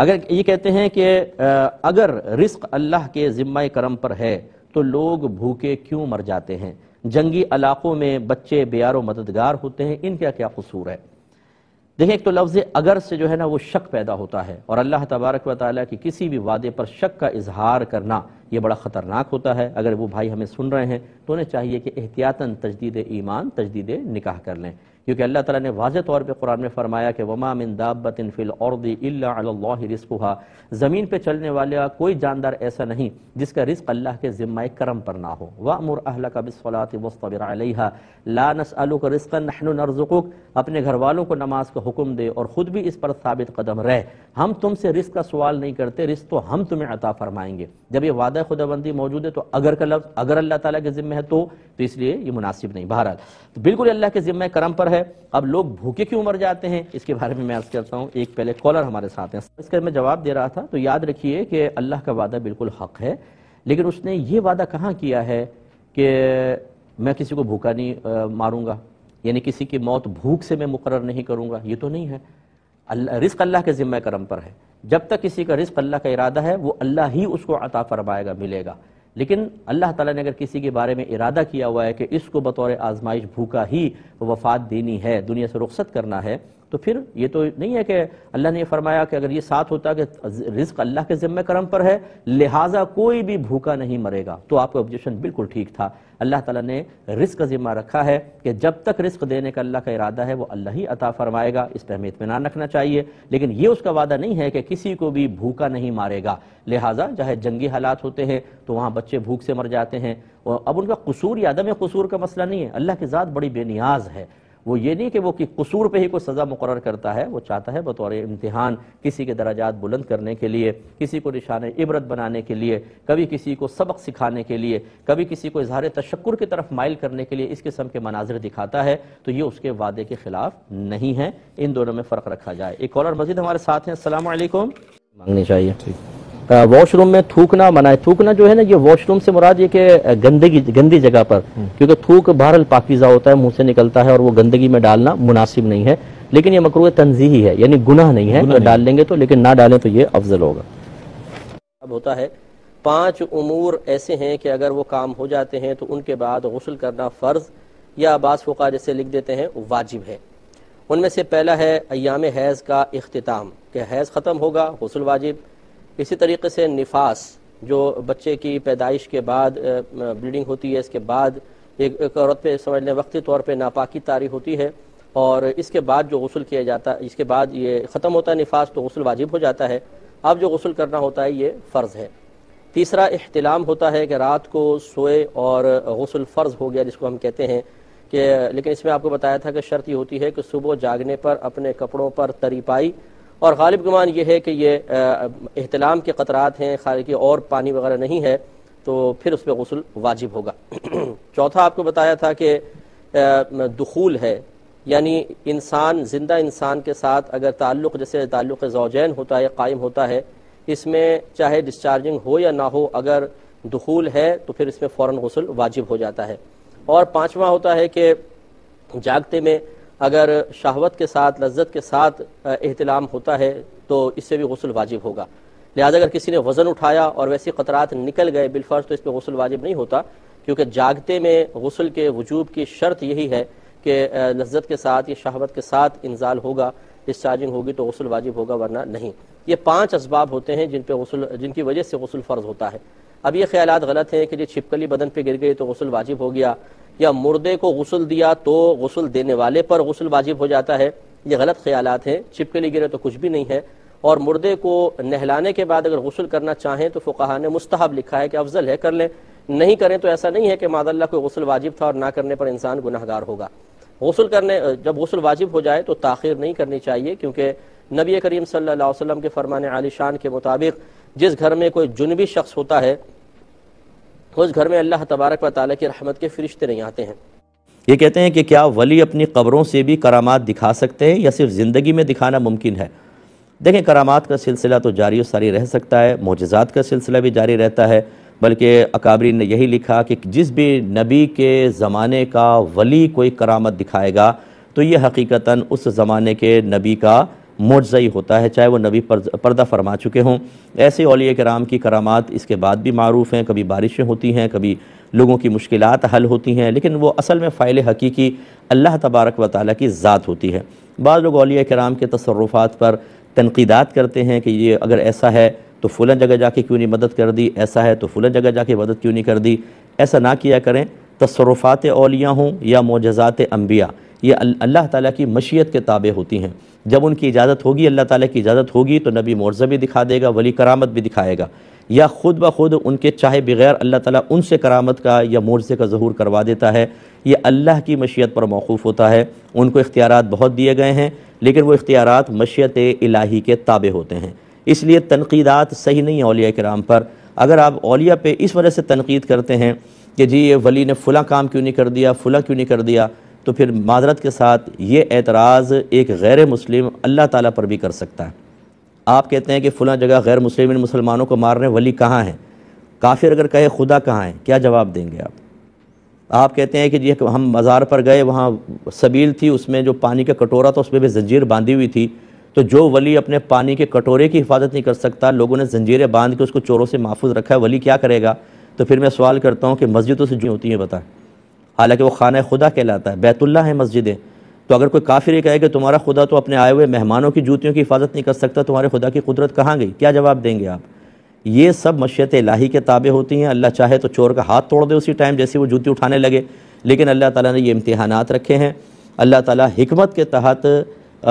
اگر یہ کہتے ہیں کہ اگر رزق اللہ کے ذمہ کرم پر ہے تو لوگ بھوکے کیوں مر جاتے ہیں؟ جنگی علاقوں میں بچے بیار و مددگار ہوتے ہیں، ان کا کیا قصور ہے؟ دیکھیں، ایک تو لفظ اگر سے جو ہے نا وہ شک پیدا ہوتا ہے، اور اللہ تبارک و تعالیٰ کی کسی بھی وعدے پر شک کا اظہار کرنا یہ بڑا خطرناک ہوتا ہے۔ اگر وہ بھائی ہمیں سن رہے ہیں تو انہیں چاہیے کہ احتیاطاً تجدید ایمان، تجدید نکاح کر لیں، کیونکہ اللہ تعالیٰ نے واضح طور پہ قرآن میں فرمایا کہ وَمَا مِن دَابَّةٍ فِي الْأَرْضِ إِلَّا عَلَى اللَّهِ رِزْقُهَا، زمین پہ چلنے والا کوئی جاندار ایسا نہیں جس کا رزق اللہ کے ذمہ کرم پر نہ ہو۔ وَأْمُرْ أَهْلَكَ بِالصَّلَاةِ وَاصْطَبِرْ عَلَيْهَا لَا نَسْأَلُكَ رِزْقًا نَحْنُ نَرْزُقُكَ، اپنے گھر والوں کو نماز کا حکم دے اور خود بھی اس پر ثابت قدم رہ، ہم تم سے رزق کا سوال نہیں کرتے، رزق تو ہم تمہیں عطا فرمائیں گے۔ جب یہ وعدہ خداوندی موجود ہے تو اگر کا لفظ اگر اللہ تعالیٰ کے ذمہ ہے تو اس لیے یہ مناسب نہیں۔ بہرحال تو بالکل اللہ کے ذمہ کرم پر ہے۔ اب لوگ بھوکے کیوں مر جاتے ہیں اس کے بارے میں میں عرض کرتا ہوں۔ ایک پہلے کالر ہمارے ساتھ ہیں، اس کا میں جواب دے رہا تھا، تو یاد رکھیے کہ اللہ کا وعدہ بالکل حق ہے، لیکن اس نے یہ وعدہ کہاں کیا ہے کہ میں کسی کو بھوکا نہیں ماروں گا، یعنی کسی کی موت بھوک سے میں مقرر نہیں کروں گا، یہ تو نہیں ہے۔ رزق اللہ کے ذمہ کرم پر ہے، جب تک کسی کا رزق اللہ کا ارادہ ہے وہ اللہ ہی اس کو عطا فرمائے گا، ملے گا۔ لیکن اللہ تعالیٰ نے اگر کسی کے بارے میں ارادہ کیا ہوا ہے کہ اس کو بطور آزمائش بھوکا ہی وفات دینی ہے، دنیا سے رخصت کرنا ہے، تو پھر یہ تو نہیں ہے کہ اللہ نے یہ فرمایا کہ اگر یہ ساتھ ہوتا کہ رزق اللہ کے ذمہ کرم پر ہے لہٰذا کوئی بھی بھوکا نہیں مرے گا، تو آپ کا آبجیکشن بالکل ٹھیک تھا۔ اللہ تعالیٰ نے رزق کا ذمہ رکھا ہے کہ جب تک رزق دینے کا اللہ کا ارادہ ہے وہ اللہ ہی عطا فرمائے گا، اس پہ ہمیں اطمینان رکھنا چاہیے، لیکن یہ اس کا وعدہ نہیں ہے کہ کسی کو بھی بھوکا نہیں مارے گا۔ لہٰذا چاہے جنگی حالات ہوتے ہیں تو وہاں بچے بھوک سے مر جاتے ہیں، اب ان کا قصور یا عدم قصور کا مسئلہ نہیں ہے، اللہ کی ذات بڑی بے نیاز ہے، وہ یہ نہیں کہ وہ قصور پہ ہی کوئی سزا مقرر کرتا ہے، وہ چاہتا ہے بطور امتحان کسی کے درجات بلند کرنے کے لیے، کسی کو نشان عبرت بنانے کے لیے، کبھی کسی کو سبق سکھانے کے لیے، کبھی کسی کو اظہار تشکر کی طرف مائل کرنے کے لیے اس قسم کے مناظر دکھاتا ہے، تو یہ اس کے وعدے کے خلاف نہیں ہے۔ ان دونوں میں فرق رکھا جائے۔ ایک کالر مزید ہمارے ساتھ ہیں، السلام علیکم۔ مانگنی چاہیے۔ واش روم میں تھوکنا منع ہے۔ تھوکنا جو ہے نا، یہ واش روم سے مراد یہ کہ گندی جگہ پر، کیونکہ تھوک بہرحال پاکیزہ ہوتا ہے، منہ سے نکلتا ہے، اور وہ گندگی میں ڈالنا مناسب نہیں ہے، لیکن یہ مکروہ تنزیہی ہے، یعنی گناہ نہیں ہے، ڈال لیں گے تو، لیکن نہ ڈالیں تو یہ افضل ہوگا۔ اب ہوتا ہے 5 امور ایسے ہیں کہ اگر وہ کام ہو جاتے ہیں تو ان کے بعد غسل کرنا فرض یا بعض فقہا جیسے لکھ دیتے ہیں واجب ہے۔ ان میں سے پہلا ہے ایام حیض کا اختتام، کہ حیض ختم ہوگا غسل واجب۔ اسی طریقے سے نفاس، جو بچے کی پیدائش کے بعد بلیڈنگ ہوتی ہے، اس کے بعد ایک عورت پہ سمجھ لیں وقتی طور پہ ناپاکی طاری ہوتی ہے، اور اس کے بعد جو غسل کیا جاتا ہے، اس کے بعد یہ ختم ہوتا ہے نفاس تو غسل واجب ہو جاتا ہے۔ اب جو غسل کرنا ہوتا ہے یہ فرض ہے۔ تیسرا احتلام ہوتا ہے کہ رات کو سوئے اور غسل فرض ہو گیا، جس کو ہم کہتے ہیں کہ، لیکن اس میں آپ کو بتایا تھا کہ شرط یہ ہوتی ہے کہ صبح جاگنے پر اپنے کپڑوں پر تری پائی، اور غالب گمان یہ ہے کہ یہ احتلام کے قطرات ہیں، خارجی اور پانی وغیرہ نہیں ہے، تو پھر اس پہ غسل واجب ہوگا۔ چوتھا آپ کو بتایا تھا کہ دخول ہے، یعنی انسان، زندہ انسان کے ساتھ اگر تعلق جیسے تعلق زوجین ہوتا ہے، قائم ہوتا ہے، اس میں چاہے ڈسچارجنگ ہو یا نہ ہو، اگر دخول ہے تو پھر اس میں فوراً غسل واجب ہو جاتا ہے۔ اور پانچواں ہوتا ہے کہ جاگتے میں اگر شہوت کے ساتھ، لذت کے ساتھ احتلام ہوتا ہے تو اس سے بھی غسل واجب ہوگا۔ لہذا اگر کسی نے وزن اٹھایا اور ویسی قطرات نکل گئے بالفرض تو اس پہ غسل واجب نہیں ہوتا، کیونکہ جاگتے میں غسل کے وجوب کی شرط یہی ہے کہ لذت کے ساتھ یا شہوت کے ساتھ انزال ہوگا، ڈسچارجنگ ہوگی تو غسل واجب ہوگا، ورنہ نہیں۔ یہ 5 اسباب ہوتے ہیں جن کی وجہ سے غسل فرض ہوتا ہے۔ اب یہ خیالات غلط ہیں کہ جو چھپکلی بدن پہ گر گئی تو غسل واجب ہو گیا، یا مردے کو غسل دیا تو غسل دینے والے پر غسل واجب ہو جاتا ہے، یہ غلط خیالات ہیں۔ چھپکلی گرے تو کچھ بھی نہیں ہے، اور مردے کو نہلانے کے بعد اگر غسل کرنا چاہیں تو فقہا نے مستحب لکھا ہے کہ افضل ہے کر لیں، نہیں کریں تو ایسا نہیں ہے کہ معاذ اللہ کوئی غسل واجب تھا اور نہ کرنے پر انسان گناہگار ہوگا۔ جب غسل واجب ہو جائے تو تاخیر نہیں کرنی چاہیے، کیونکہ نبی کریم صلی اللہ علیہ وسلم کے فرمان عالی شان کے مطابق جس گھر میں کوئی جنبی شخص ہوتا ہے اس گھر میں اللہ تبارک و تعالیٰ کی رحمت کے فرشتے نہیں آتے ہیں۔ یہ کہتے ہیں کہ کیا ولی اپنی قبروں سے بھی کرامات دکھا سکتے ہیں یا صرف زندگی میں دکھانا ممکن ہے؟ دیکھیں، کرامات کا سلسلہ تو جاری و ساری رہ سکتا ہے، معجزات کا سلسلہ بھی جاری رہتا ہے، بلکہ اکابرین نے یہی لکھا کہ جس بھی نبی کے زمانے کا ولی کوئی کرامت دکھائے گا تو یہ حقیقتاً اس زمانے کے نبی کا معجزہ ہی ہوتا ہے، چاہے وہ نبی پردہ فرما چکے ہوں۔ ایسے اولیاء کرام کی کرامات اس کے بعد بھی معروف ہیں، کبھی بارشیں ہوتی ہیں، کبھی لوگوں کی مشکلات حل ہوتی ہیں، لیکن وہ اصل میں فاعل حقیقی اللہ تبارک و تعالیٰ کی ذات ہوتی ہے۔ بعض لوگ اولیاء کرام کے تصرفات پر تنقیدات کرتے ہیں کہ یہ اگر ایسا ہے تو فلاں جگہ جا کے کیوں نہیں مدد کر دی، ایسا ہے تو فلاں جگہ جا کے مدد کیوں نہیں کر دی۔ ایسا نہ کیا کریں۔ تصرفات اولیاء ہوں یا معجزات انبیاء، یہ اللہ تعالیٰ کی مشیت کے تابع ہوتی ہیں۔ جب ان کی اجازت ہوگی، اللہ تعالیٰ کی اجازت ہوگی، تو نبی معجزہ بھی دکھا دے گا، ولی کرامت بھی دکھائے گا، یا خود بخود ان کے چاہے بغیر اللہ تعالیٰ ان سے کرامت کا یا معجزے کا ظہور کروا دیتا ہے۔ یہ اللہ کی مشیت پر موقوف ہوتا ہے۔ ان کو اختیارات بہت دیے گئے ہیں، لیکن وہ اختیارات مشیت الہی کے تابع ہوتے ہیں۔ اس لیے تنقیدات صحیح نہیں ہیں اولیاء کرام پر۔ اگر آپ اولیاء پہ اس وجہ سے تنقید کرتے ہیں کہ جی یہ ولی نے فلاں کام کیوں نہیں کر دیا، فلاں کیوں نہیں کر دیا، تو پھر معذرت کے ساتھ یہ اعتراض ایک غیر مسلم اللہ تعالیٰ پر بھی کر سکتا ہے۔ آپ کہتے ہیں کہ فلاں جگہ غیر مسلمانوں کو مار رہے ہیں، ولی کہاں ہیں؟ کافر اگر کہے خدا کہاں ہے، کیا جواب دیں گے آپ؟ آپ کہتے ہیں کہ جی ہم مزار پر گئے، وہاں سبیل تھی، اس میں جو پانی کا کٹورا تھا اس میں بھی زنجیر باندھی ہوئی تھی، تو جو ولی اپنے پانی کے کٹورے کی حفاظت نہیں کر سکتا، لوگوں نے زنجیریں باندھ کے اس کو چوروں سے محفوظ رکھا ہے، ولی کیا کرے گا؟ تو پھر میں سوال کرتا ہوں کہ مسجدوں سے جو ہوتی ہیں بتائیں، حالانکہ وہ خانہ خدا کہلاتا ہے، بیت اللہ ہے مسجدیں، تو اگر کوئی کافر یہ کہے کہ تمہارا خدا تو اپنے آئے ہوئے مہمانوں کی جوتیوں کی حفاظت نہیں کر سکتا، تمہارے خدا کی قدرت کہاں گئی؟ کیا جواب دیں گے آپ؟ یہ سب مشیت الہی کے تابع ہوتی ہیں۔ اللہ چاہے تو چور کا ہاتھ توڑ دے اسی ٹائم جیسے وہ جوتی اٹھانے لگے، لیکن اللہ تعالیٰ نے یہ امتحانات رکھے ہیں۔ اللہ تعالیٰ حکمت کے تحت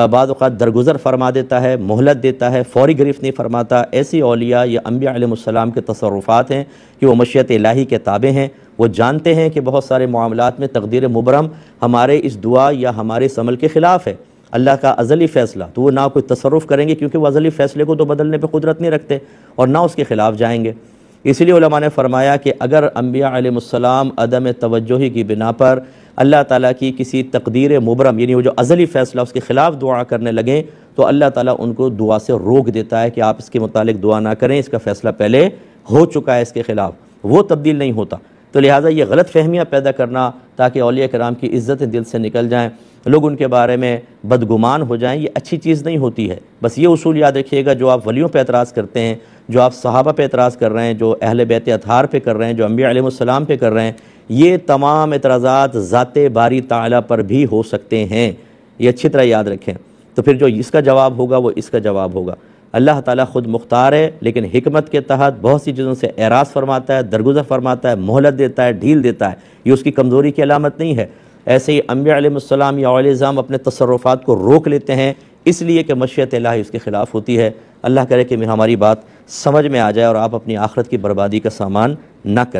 بعض اوقات درگزر فرما دیتا ہے، مہلت دیتا ہے، فوری گرفت نہیں فرماتا۔ ایسی اولیاء یا انبیاء علیہ السلام کے تصرفات ہیں کہ وہ مشیت الہی کے تابع ہیں۔ وہ جانتے ہیں کہ بہت سارے معاملات میں تقدیر مبرم ہمارے اس دعا یا ہمارے اس عمل کے خلاف ہے، اللہ کا ازلی فیصلہ، تو وہ نہ کوئی تصرف کریں گے کیونکہ وہ ازلی فیصلے کو تو بدلنے پہ قدرت نہیں رکھتے، اور نہ اس کے خلاف جائیں گے۔ اسی لیے علماء نے فرمایا کہ اگر انبیاء علیہ السلام عدم توجہی کی بنا پر اللہ تعالیٰ کی کسی تقدیر مبرم، یعنی وہ جو ازلی فیصلہ اس کے خلاف دعا کرنے لگیں، تو اللہ تعالیٰ ان کو دعا سے روک دیتا ہے کہ آپ اس کے متعلق دعا نہ کریں، اس کا فیصلہ پہلے ہو چکا ہے اس کے خلاف، وہ تبدیل نہیں ہوتا۔ تو لہٰذا یہ غلط فہمیاں پیدا کرنا تاکہ اولیاء کرام کی عزت دل سے نکل جائیں، لوگ ان کے بارے میں بدگمان ہو جائیں، یہ اچھی چیز نہیں ہوتی ہے۔ بس یہ اصول یاد رکھیے گا، جو آپ ولیوں پہ اعتراض کرتے ہیں، جو آپ صحابہ پہ اعتراض کر رہے ہیں، جو اہل بیت اطہار پہ کر رہے ہیں، جو انبیاء علیہ السلام پہ کر رہے ہیں، یہ تمام اعتراضات ذات باری تعالیٰ پر بھی ہو سکتے ہیں، یہ اچھی طرح یاد رکھیں۔ تو پھر جو اس کا جواب ہوگا وہ اس کا جواب ہوگا۔ اللہ تعالیٰ خود مختار ہے، لیکن حکمت کے تحت بہت سی چیزوں سے اعراض فرماتا ہے، درگزر فرماتا ہے، مہلت دیتا ہے، ڈھیل دیتا ہے، یہ اس کی کمزوری کی علامت نہیں ہے۔ ایسے ہی انبیاء علیہ السلام یا اولیاء اعظام اپنے تصرفات کو روک لیتے ہیں، اس لیے کہ مشیت الہی اس کے خلاف ہوتی ہے۔ اللہ کرے کہ ہماری بات سمجھ میں آ جائے اور آپ اپنی آخرت کی بربادی کا سامان نہ کریں۔